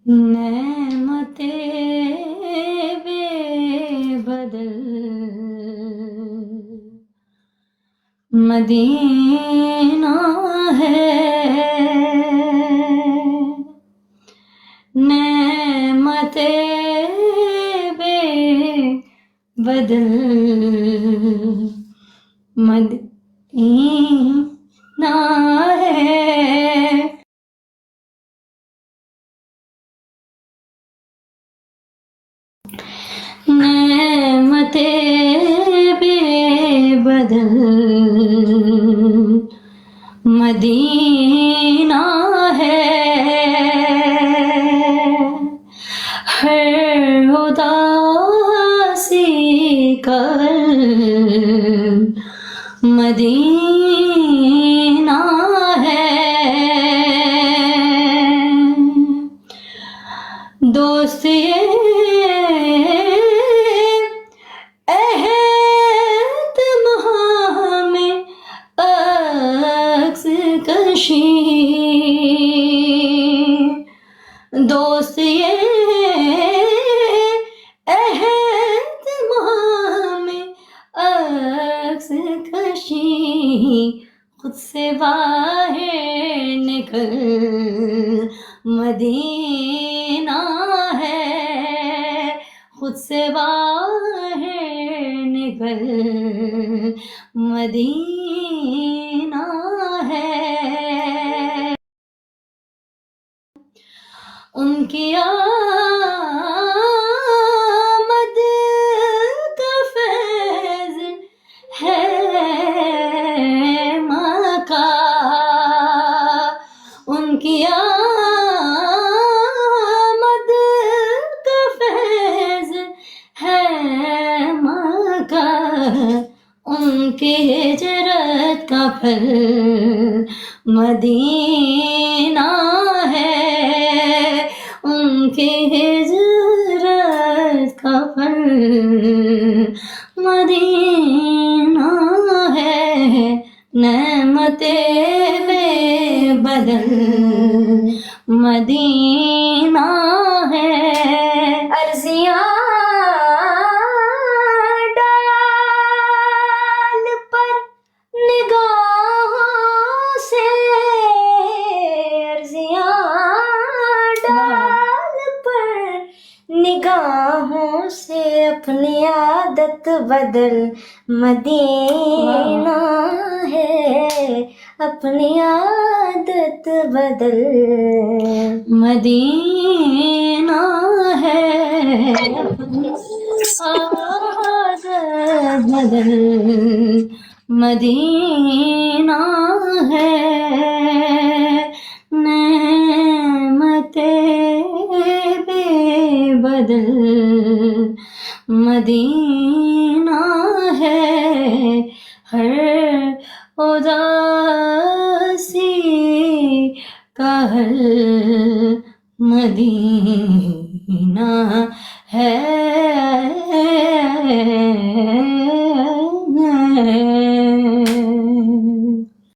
نعمتیں بے بدل مدینہ ہے، نعمتیں بے بدل مدینہ ہے، نعمتیں بے بدل مدینہ ہے، ہر اداسی کا مدینہ ہے، دوست عہد میں عکس کشی، دوست عہد میں عکس کشی، خود سے باہر نکل مدینہ ہے، خود سے باہر نکل مدینہ ہے، ان کی آمد کا فیض ہے مکہ، ان کی آمد کا فیض ہے مکہ، ان کی ہجرت کا پھل مدینہ ہے، ان کی ہجرت کا پھل مدینہ ہے، نعمتیں بے بدل مدینہ ہے، عرضیاں ڈال پر نگاہوں سے، عرضیاں ڈال پر نگاہوں سے، اپنی عادت بدل مدینہ ہے، اپنی عادت بدل مدینہ ہے، عادت بدل مدینہ ہے، نعمتیں بے بدل مدینہ ہے، ہر اداسی کا حل مدینہ ہے۔